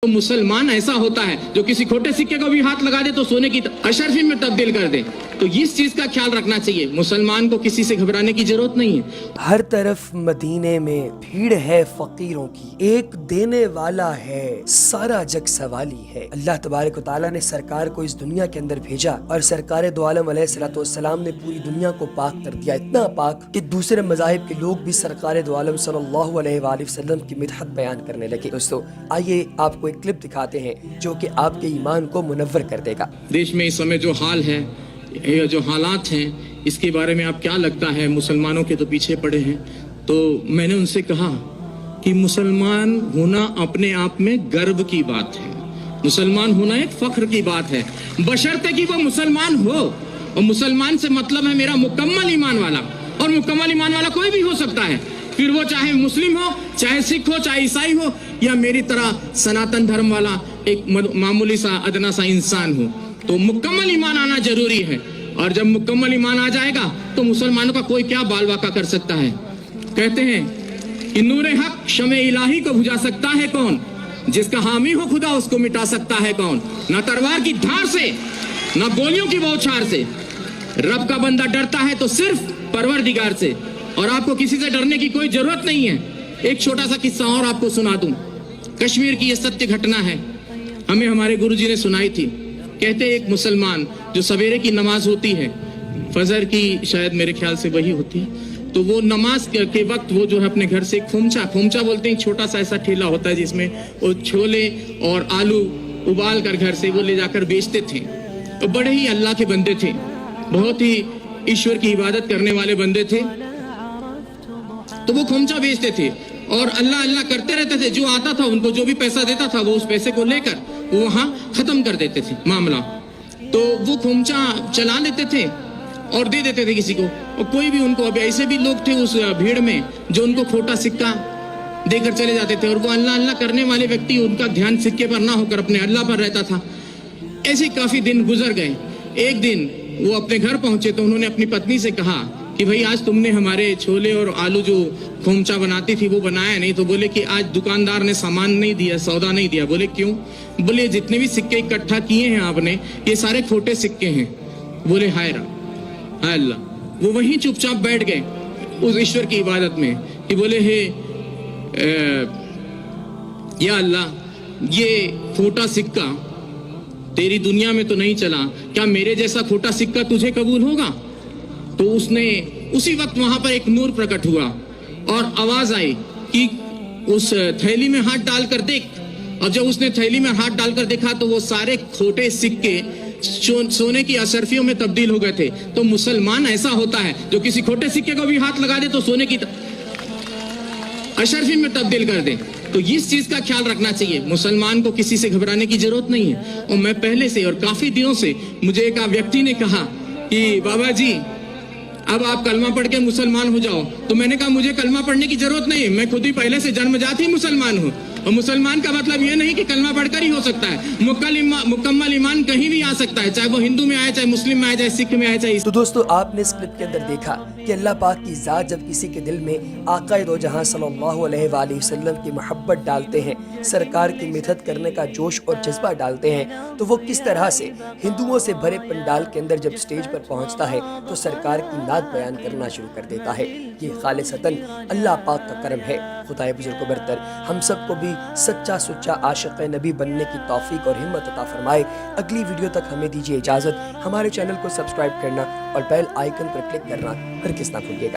तो मुसलमान ऐसा होता है जो किसी खोटे सिक्के को भी हाथ लगा दे तो सोने की अशरफी में तब्दील कर दे। तो इस चीज का ख्याल रखना चाहिए, मुसलमान को किसी से घबराने की जरूरत नहीं है। हर तरफ मदीने में भीड़ है फकीरों की, एक देने वाला है, सारा जग सवाली है। अल्लाह तबारक व तआला ने सरकार को इस दुनिया के अंदर भेजा और सरकार दो आलम अलैहिस्सलातु वस्सलाम ने पूरी दुनिया को पाक कर दिया, इतना पाक कि दूसरे मज़ाहिब के लोग भी सरकार दो आलम सल्लल्लाहु अलैहि वसल्लम की मिदहत बयान करने लगे। दोस्तों आइए आपको एक क्लिप दिखाते हैं जो कि आपके ईमान को मुनव्वर कर देगा। देश में इस समय जो हाल है, जो हालात हैं, इसके बारे में आप क्या लगता है? मुसलमानों के तो पीछे पड़े हैं। तो मैंने उनसे कहा कि मुसलमान होना अपने आप में गर्व की बात है, मुसलमान होना एक फख्र की बात है, बशर्ते कि वो मुसलमान हो। और मुसलमान से मतलब है मेरा मुकम्मल ईमान वाला, और मुकम्मल ईमान वाला कोई भी हो सकता है, फिर वो चाहे मुस्लिम हो, चाहे सिख हो, चाहे ईसाई हो, या मेरी तरह सनातन धर्म वाला एक मामूली सा अदना सा इंसान हो। तो मुकम्मल ईमान आना जरूरी है, और जब मुकम्मल ईमान आ जाएगा तो मुसलमानों का कोई क्या बाल वाका कर सकता है। कहते हैं कि नूरे हक शमे इलाही को बुझा सकता है कौन, जिसका हामी हो खुदा उसको मिटा सकता है कौन। ना तलवार की धार से, ना गोलियों की बौछार से, रब का बंदा डरता है तो सिर्फ परवरदिगार से, और आपको किसी से डरने की कोई जरूरत नहीं है। एक छोटा सा किस्सा और आपको सुना दूं। कश्मीर की यह सत्य घटना है, हमें हमारे गुरुजी ने सुनाई थी। कहते एक मुसलमान जो सवेरे की नमाज होती है, फजर की शायद मेरे ख्याल से वही होती है, तो वो नमाज के वक्त वो जो है अपने घर से खोमचा बोलते हैं, छोटा सा ऐसा ठेला होता है जिसमें वो छोले और आलू उबाल कर घर से वो ले जाकर बेचते थे। तो बड़े ही अल्लाह के बंदे थे, बहुत ही ईश्वर की इबादत करने वाले बंदे थे। तो वो खोमचा बेचते थे और अल्लाह अल्लाह करते रहते थे। जो आता था उनको जो भी पैसा देता था वो उस पैसे को लेकर वो वहां खत्म कर देते थे मामला। तो वो खोमचा चला लेते थे और दे देते थे किसी को, और कोई भी उनको, अब ऐसे भी लोग थे उस भीड़ में जो उनको खोटा सिक्का देकर चले जाते थे, और वो अल्लाह अल्लाह करने वाले व्यक्ति, उनका ध्यान सिक्के पर ना होकर अपने अल्लाह पर रहता था। ऐसे काफी दिन गुजर गए। एक दिन वो अपने घर पहुंचे तो उन्होंने अपनी पत्नी से कहा कि भाई आज तुमने हमारे छोले और आलू जो खोमचा बनाती थी वो बनाया नहीं। तो बोले कि आज दुकानदार ने सामान नहीं दिया, सौदा नहीं दिया। बोले क्यों? बोले जितने भी सिक्के इकट्ठा किए हैं आपने, ये सारे खोटे सिक्के हैं। बोले हाय अल्लाह। वो वहीं चुपचाप बैठ गए उस ईश्वर की इबादत में कि बोले हे या अल्लाह, ये खोटा सिक्का तेरी दुनिया में तो नहीं चला, क्या मेरे जैसा खोटा सिक्का तुझे कबूल होगा? तो उसने उसी वक्त वहां पर एक नूर प्रकट हुआ और आवाज आई कि उस थैली में हाथ डालकर देख। और जब उसने थैली में हाथ डालकर देखा तो वो सारे खोटे सिक्के सोने की अशरफियों में तब्दील हो गए थे। तो मुसलमान ऐसा होता है जो किसी खोटे सिक्के को भी हाथ लगा दे तो सोने की अशरफी में तब्दील कर दे। तो इस चीज का ख्याल रखना चाहिए, मुसलमान को किसी से घबराने की जरूरत नहीं है। और मैं पहले से और काफी दिनों से, मुझे एक व्यक्ति ने कहा कि बाबा जी अब आप कलमा पढ़ के मुसलमान हो जाओ। तो मैंने कहा मुझे कलमा पढ़ने की जरूरत नहीं, मैं खुद ही पहले से जन्मजात ही मुसलमान हूँ। और मुसलमान का मतलब ये नहीं कि कलमा पढ़कर ही हो सकता है, मुकम्मल ईमान कहीं भी आ सकता है, चाहे वो हिंदू में आए, चाहे मुस्लिम में आए, चाहे सिख में आए, चाहे। तो दोस्तों आपने इस क्लिप के अंदर देखा कि अल्लाह पाक की जात जब किसी के दिल में आका दो जहां सल्लल्लाहु अलैहि वसल्लम की मोहब्बत डालते हैं, सरकार की मिदहत करने का जोश और जज्बा डालते हैं, तो वो किस तरह से हिंदुओं से भरे पंडाल के अंदर जब स्टेज पर पहुंचता है तो सरकार की नात बयान करना शुरू कर देता है। ये खालिसतन अल्लाह पाक का करम है। खुदाए बुजुर्ग बरतर हम सबको भी सच्चा सुच्चा आशिक़ नबी बनने की तौफीक और हिम्मत अता फरमाए। अगली वीडियो तक हमें दीजिए इजाज़त। हमारे चैनल को सब्सक्राइब करना और बेल आइकन पर क्लिक करना हरगिज़ ना भूलिएगा।